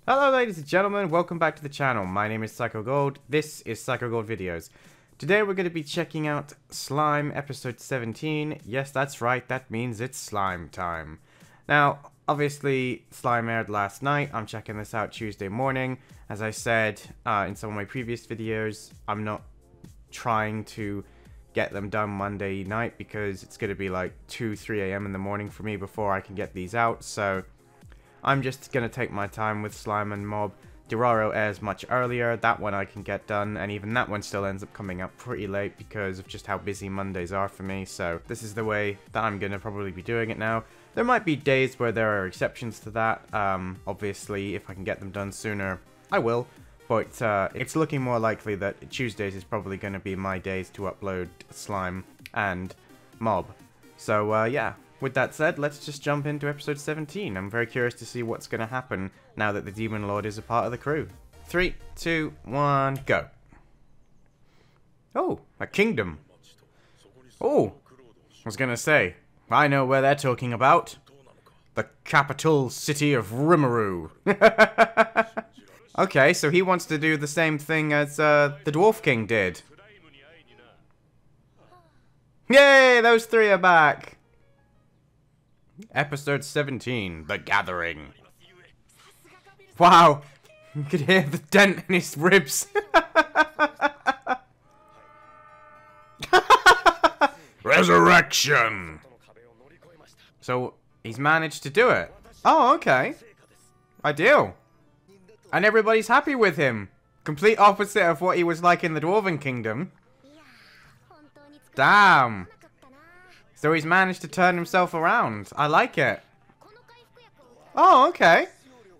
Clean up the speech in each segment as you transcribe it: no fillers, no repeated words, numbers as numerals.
Hello ladies and gentlemen, welcome back to the channel. My name is Psycho Gold, this is Psycho Gold Videos. Today we're going to be checking out Slime episode 17. Yes, that's right, that means it's slime time. Now, obviously, Slime aired last night. I'm checking this out Tuesday morning. As I said in some of my previous videos, I'm not trying to get them done Monday night because it's going to be like 2-3 a.m. in the morning for me before I can get these out, so I'm just going to take my time with Slime and Mob. Dororo airs much earlier, that one I can get done, and even that one still ends up coming up pretty late because of just how busy Mondays are for me, so this is the way that I'm going to probably be doing it now. There might be days where there are exceptions to that, obviously if I can get them done sooner, I will, but it's looking more likely that Tuesdays is probably going to be my days to upload Slime and Mob. So yeah. With that said, let's just jump into episode 17. I'm very curious to see what's going to happen now that the Demon Lord is a part of the crew. 3, 2, 1, go. Oh, a kingdom. Oh, I was going to say, I know where they're talking about. The capital city of Rimuru. Okay, so he wants to do the same thing as the Dwarf King did. Yay, those three are back. Episode 17, The Gathering. Wow, you could hear the dent in his ribs. Resurrection! So, he's managed to do it. Oh, okay. Ideal. And everybody's happy with him. Complete opposite of what he was like in the Dwarven Kingdom. Damn. So he's managed to turn himself around. I like it. Oh, okay.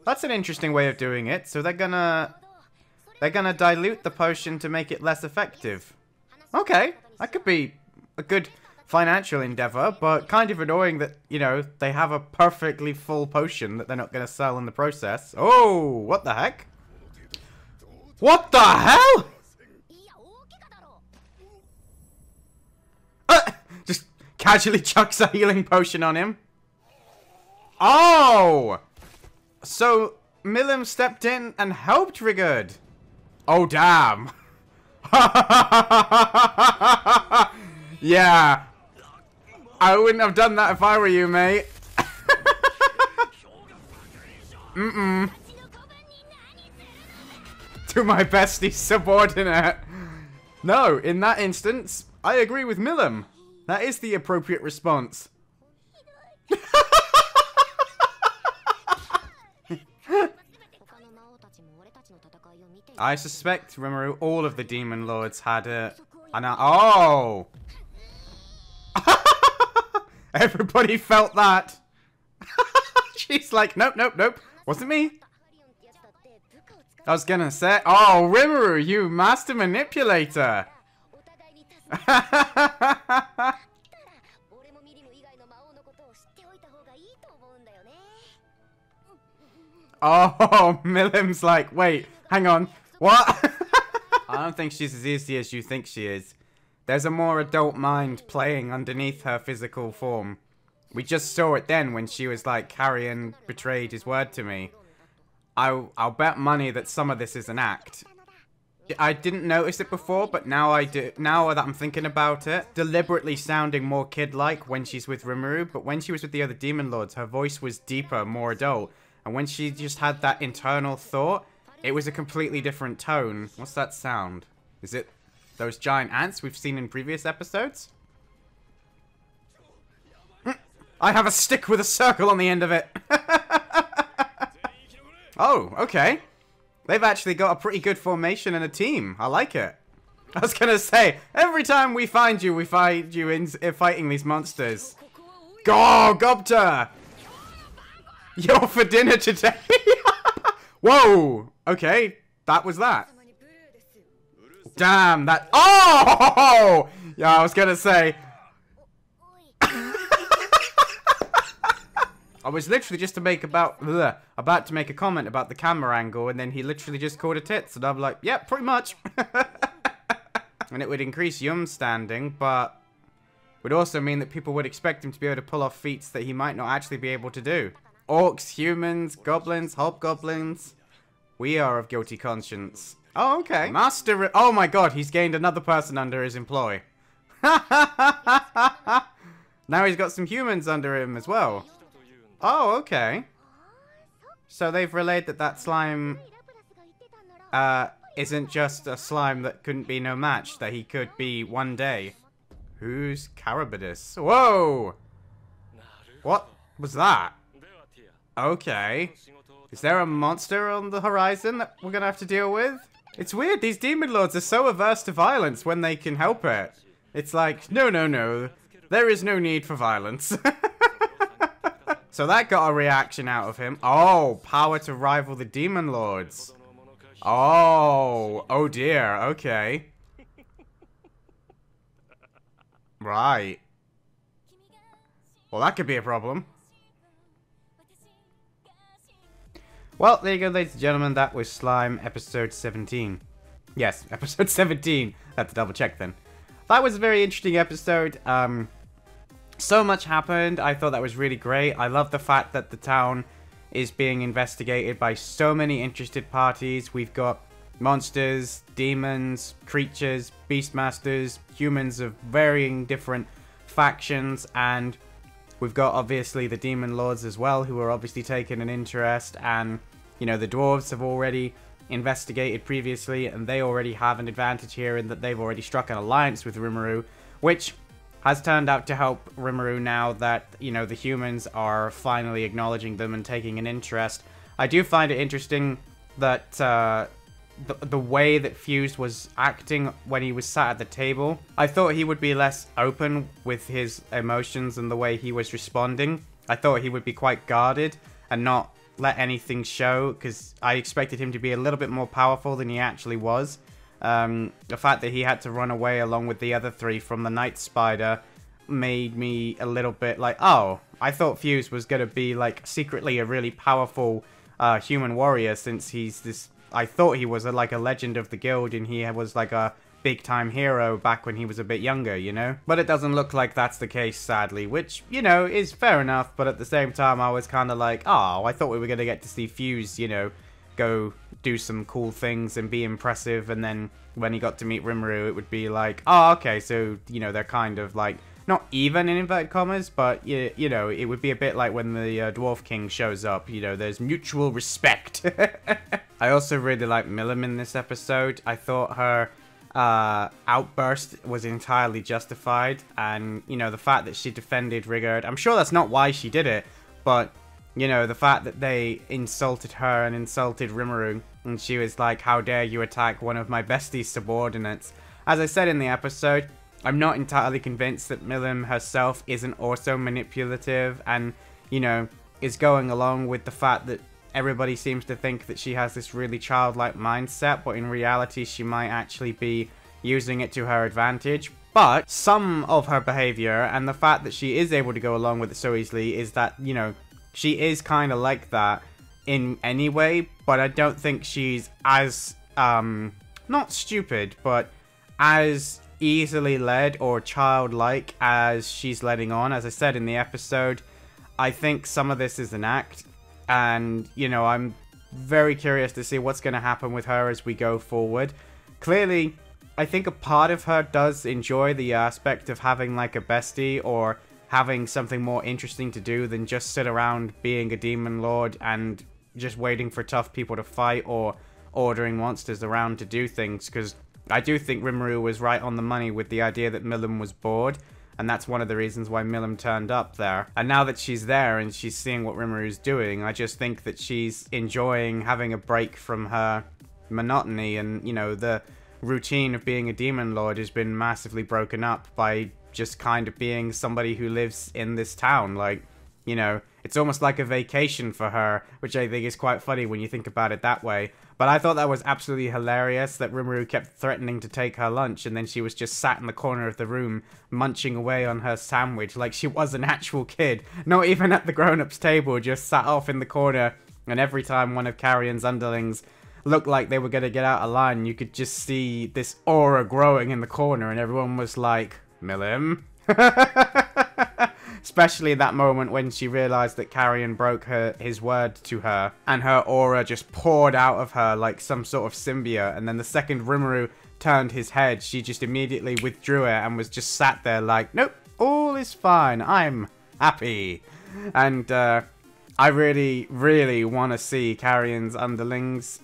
That's an interesting way of doing it. So they're gonna dilute the potion to make it less effective. Okay, that could be a good financial endeavor, but kind of annoying that, you know, they have a perfectly full potion that they're not gonna sell in the process. Oh, what the heck? What the hell? Just casually chucks a healing potion on him. Oh! So, Milim stepped in and helped Rigurd. Oh, damn. Yeah. I wouldn't have done that if I were you, mate. Mm-mm. To my bestie subordinate. No, in that instance, I agree with Milim. That is the appropriate response. I suspect, Rimuru, all of the Demon Lords had it. And oh! Everybody felt that. She's like, nope, nope, nope. Wasn't me. I was gonna say, oh, Rimuru, you master manipulator. Oh, Milim's like, wait, hang on, what? I don't think she's as easy as you think she is. There's a more adult mind playing underneath her physical form. We just saw it then when she was like, Carrion betrayed his word to me. I'll bet money that some of this is an act. I didn't notice it before, but now I do. Now that I'm thinking about it, deliberately sounding more kid-like when she's with Rimuru, but when she was with the other Demon Lords, her voice was deeper, more adult. And when she just had that internal thought, it was a completely different tone. What's that sound? Is it those giant ants we've seen in previous episodes? I have a stick with a circle on the end of it. Oh, okay. They've actually got a pretty good formation and a team. I like it. I was gonna say, every time we find you in fighting these monsters. Go, Gobta! You're for dinner today. Whoa! Okay, that was that. Damn, that. Oh! Yeah, I was gonna say. I was literally just to make about to make a comment about the camera angle, and then he literally just called it tits, and I'm like, yeah, pretty much. And it would increase Yum's standing, but would also mean that people would expect him to be able to pull off feats that he might not actually be able to do. Orcs, humans, goblins, hobgoblins. We are of guilty conscience. Oh, okay. Master... Oh my god, he's gained another person under his employ. Now he's got some humans under him as well. Oh, okay. So they've relayed that that slime... isn't just a slime that couldn't be no match, that he could be one day. Who's Carabidus? Whoa! What was that? Okay. Is there a monster on the horizon that we're gonna have to deal with? It's weird, these demon lords are so averse to violence when they can help it. It's like, no, no, no. There is no need for violence. So that got a reaction out of him. Oh, power to rival the demon lords. Oh dear, okay. Right. Well, that could be a problem. Well, there you go, ladies and gentlemen. That was Slime episode 17. Yes, episode 17. I had to double check then. That was a very interesting episode. So much happened. I thought that was really great. I love the fact that the town is being investigated by so many interested parties. We've got monsters, demons, creatures, beastmasters, humans of varying different factions, and we've got obviously the demon lords as well, who are obviously taking an interest, and you know, the dwarves have already investigated previously, and they already have an advantage here in that they've already struck an alliance with Rimuru, which has turned out to help Rimuru now that, you know, the humans are finally acknowledging them and taking an interest. I do find it interesting that the way that Fuse was acting when he was sat at the table. I thought he would be less open with his emotions and the way he was responding. I thought he would be quite guarded and not let anything show, because I expected him to be a little bit more powerful than he actually was. The fact that he had to run away along with the other three from the Night Spider made me a little bit like, oh, I thought Fuse was going to be like secretly a really powerful human warrior, since he's this... I thought he was like a legend of the guild, and he was like a big-time hero back when he was a bit younger, you know? But it doesn't look like that's the case, sadly, which, you know, is fair enough, but at the same time, I was kind of like, oh, I thought we were going to get to see Fuse, you know, go do some cool things and be impressive, and then when he got to meet Rimuru, it would be like, oh, okay, so, you know, they're kind of like, not even in inverted commas, but, you know, it would be a bit like when the Dwarf King shows up, you know, there's mutual respect. I also really like Milim in this episode. I thought her outburst was entirely justified, and, you know, the fact that she defended Rigard, I'm sure that's not why she did it, but, you know, the fact that they insulted her and insulted Rimuru, and she was like, how dare you attack one of my Bestie's subordinates. As I said in the episode, I'm not entirely convinced that Milim herself isn't also manipulative and, you know, is going along with the fact that everybody seems to think that she has this really childlike mindset, but in reality she might actually be using it to her advantage. But some of her behavior and the fact that she is able to go along with it so easily is that, you know, she is kind of like that in any way, but I don't think she's as, not stupid, but as easily led or childlike as she's letting on. As I said in the episode, I think some of this is an act, and, you know, I'm very curious to see what's going to happen with her as we go forward. Clearly, I think a part of her does enjoy the aspect of having like a bestie or having something more interesting to do than just sit around being a demon lord and just waiting for tough people to fight or ordering monsters around to do things, because I do think Rimuru was right on the money with the idea that Milim was bored, and that's one of the reasons why Milim turned up there. And now that she's there and she's seeing what Rimuru's doing, I just think that she's enjoying having a break from her monotony, and, you know, the routine of being a demon lord has been massively broken up by just kind of being somebody who lives in this town. Like, you know, it's almost like a vacation for her, which I think is quite funny when you think about it that way. But I thought that was absolutely hilarious that Rimuru kept threatening to take her lunch, and then she was just sat in the corner of the room munching away on her sandwich like she was an actual kid. Not even at the grown-ups table, just sat off in the corner, and every time one of Carrion's underlings looked like they were going to get out of line, you could just see this aura growing in the corner, and everyone was like, Milim? Especially that moment when she realized that Carrion broke his word to her, and her aura just poured out of her like some sort of symbiote, and then the second Rimuru turned his head, she just immediately withdrew it and was just sat there like, nope, all is fine, I'm happy. And I really, really want to see Carrion's underlings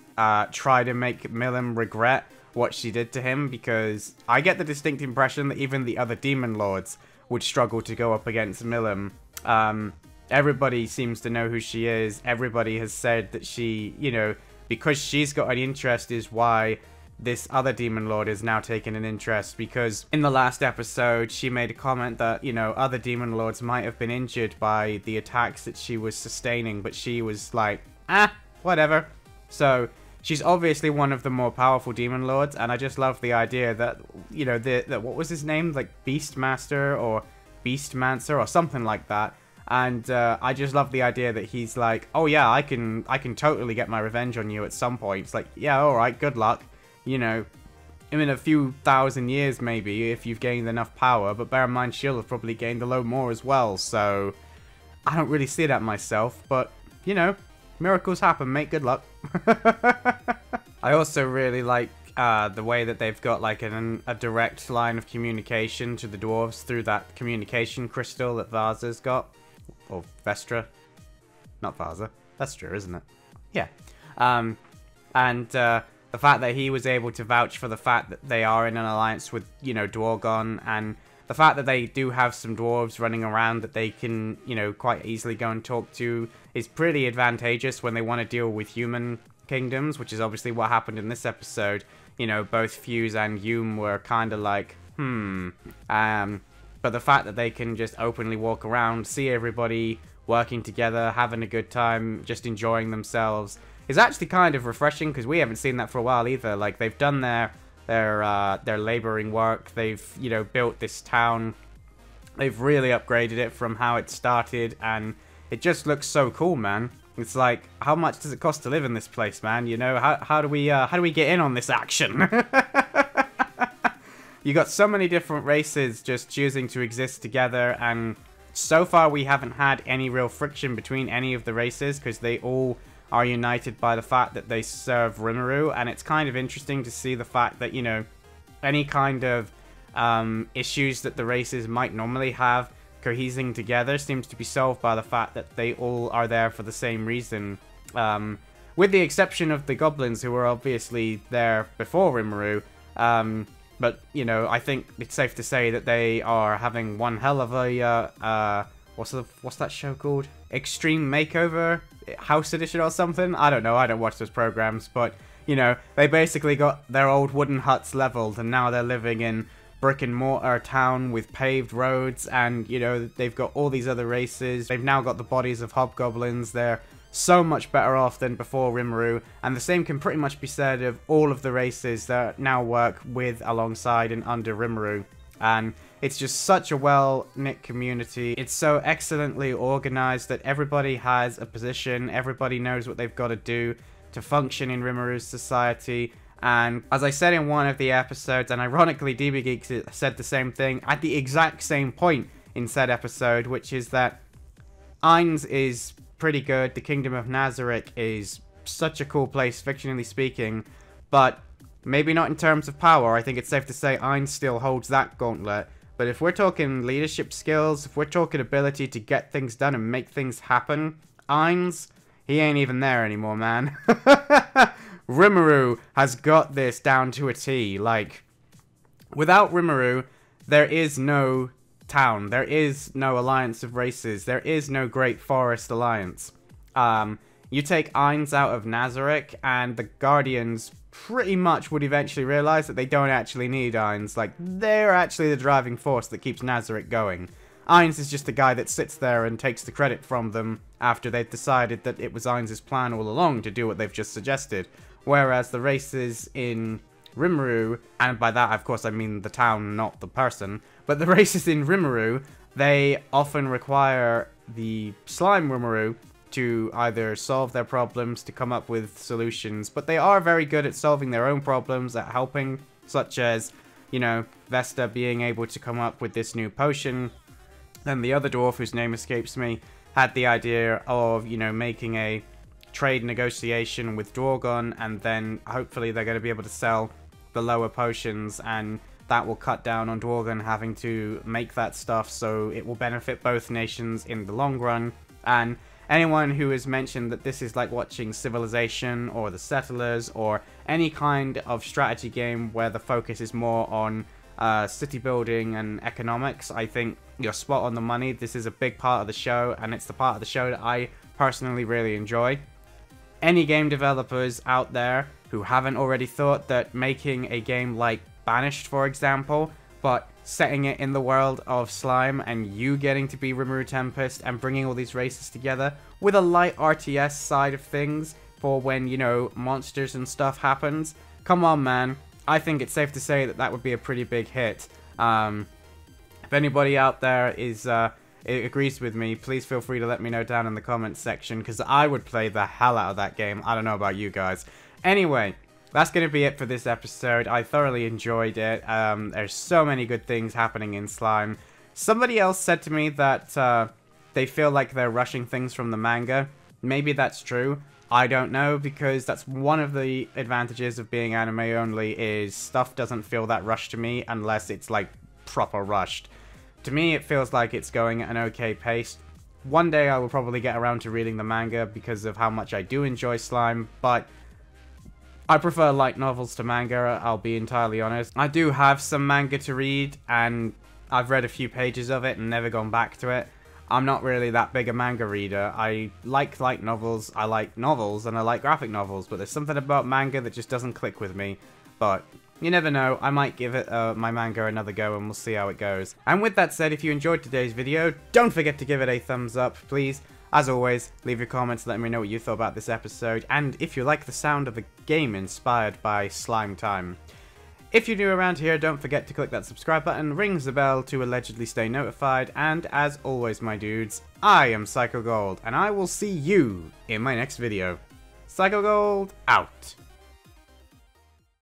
try to make Milim regret what she did to him, because I get the distinct impression that even the other demon lords would struggle to go up against Milim. Everybody seems to know who she is. Everybody has said that she, you know, because she's got an interest is why this other demon lord is now taking an interest, because in the last episode she made a comment that, you know, other demon lords might have been injured by the attacks that she was sustaining, but she was like, whatever. So she's obviously one of the more powerful demon lords, and I just love the idea that, you know, what was his name, like Beastmaster or Beastmancer or something like that. And I just love the idea that he's like, oh yeah, I can totally get my revenge on you at some point. It's like, yeah, alright, good luck. You know, in a few thousand years maybe, if you've gained enough power, but bear in mind she'll have probably gained a load more as well, so I don't really see that myself, but, you know, miracles happen, mate, good luck. I also really like the way that they've got like a direct line of communication to the dwarves through that communication crystal that Vaza's got, or Vestra, not Vaza, Vestra, isn't it? Yeah, the fact that he was able to vouch for the fact that they are in an alliance with, you know, Dwargon, and the fact that they do have some dwarves running around that they can, you know, quite easily go and talk to is pretty advantageous when they want to deal with human kingdoms, which is obviously what happened in this episode. You know, both Fuse and Yume were kind of like, but the fact that they can just openly walk around, see everybody working together, having a good time, just enjoying themselves, is actually kind of refreshing, because we haven't seen that for a while either. Like, they've done their laboring work, they've, you know, built this town, they've really upgraded it from how it started, and it just looks so cool, man. It's like, how much does it cost to live in this place, man? You know, how do we get in on this action? You got so many different races just choosing to exist together, and so far we haven't had any real friction between any of the races, because they all are united by the fact that they serve Rimuru, and it's kind of interesting to see the fact that, you know, any kind of issues that the races might normally have cohesing together seems to be solved by the fact that they all are there for the same reason. With the exception of the goblins, who were obviously there before Rimuru, but, you know, I think it's safe to say that they are having one hell of a, what's that show called? Extreme Makeover House Edition or something? I don't know, I don't watch those programs, but, you know, they basically got their old wooden huts leveled, and now they're living in brick and mortar town with paved roads, and, you know, they've got all these other races. They've now got the bodies of hobgoblins. They're so much better off than before Rimuru, and the same can pretty much be said of all of the races that now work with, alongside, and under Rimuru. And it's just such a well-knit community. It's so excellently organized that everybody has a position, everybody knows what they've got to do to function in Rimuru's society. And as I said in one of the episodes, and ironically DeeBeeGeek said the same thing at the exact same point in said episode, which is that Syiance is pretty good, the Kingdom of Nazarick is such a cool place, fictionally speaking, but maybe not in terms of power. I think it's safe to say Syiance still holds that gauntlet. But if we're talking leadership skills, if we're talking ability to get things done and make things happen, Syiance, he ain't even there anymore, man. Rimuru has got this down to a T. Like, without Rimuru, there is no town. There is no alliance of races. There is no Great Forest Alliance. You take Syiance out of Nazarick, and the Guardians pretty much would eventually realize that they don't actually need Syiance. Like, they're actually the driving force that keeps Nazarick going. Syiance is just the guy that sits there and takes the credit from them after they've decided that it was Syiance's plan all along to do what they've just suggested. Whereas the races in Rimuru, and by that of course I mean the town, not the person, but the races in Rimuru, they often require the slime Rimuru to either solve their problems, to come up with solutions, but they are very good at solving their own problems, at helping, such as, you know, Vesta being able to come up with this new potion Then the other dwarf, whose name escapes me, had the idea of, you know, making a trade negotiation with Dwargon, and then hopefully they're going to be able to sell the lower potions, and that will cut down on Dwargon having to make that stuff, so it will benefit both nations in the long run. And anyone who has mentioned that this is like watching Civilization or The Settlers or any kind of strategy game where the focus is more on city building and economics, I think you're spot on the money. This is a big part of the show, and it's the part of the show that I personally really enjoy. Any game developers out there who haven't already thought that making a game like Banished, for example, but setting it in the world of slime and you getting to be Rimuru Tempest and bringing all these races together with a light RTS side of things for when, you know, monsters and stuff happens. Come on, man. I think it's safe to say that that would be a pretty big hit. If anybody out there agrees with me, please feel free to let me know down in the comments section, because I would play the hell out of that game. I don't know about you guys. Anyway, that's going to be it for this episode. I thoroughly enjoyed it. There's so many good things happening in Slime. Somebody else said to me that they feel like they're rushing things from the manga. Maybe that's true. I don't know, because that's one of the advantages of being anime only, is stuff doesn't feel that rushed to me unless it's like proper rushed. To me, it feels like it's going at an okay pace. One day I will probably get around to reading the manga because of how much I do enjoy Slime, but I prefer light novels to manga, I'll be entirely honest. I do have some manga to read, and I've read a few pages of it and never gone back to it. I'm not really that big a manga reader. I like light novels, I like novels, and I like graphic novels, but there's something about manga that just doesn't click with me. But you never know, I might give it my manga another go and we'll see how it goes. And with that said, if you enjoyed today's video, don't forget to give it a thumbs up, please. As always, leave your comments, let me know what you thought about this episode, and if you like the sound of a game inspired by Slime Time. If you're new around here, don't forget to click that subscribe button, ring the bell to allegedly stay notified, and as always, my dudes, I am Psycho Gold, and I will see you in my next video. Psycho Gold, out.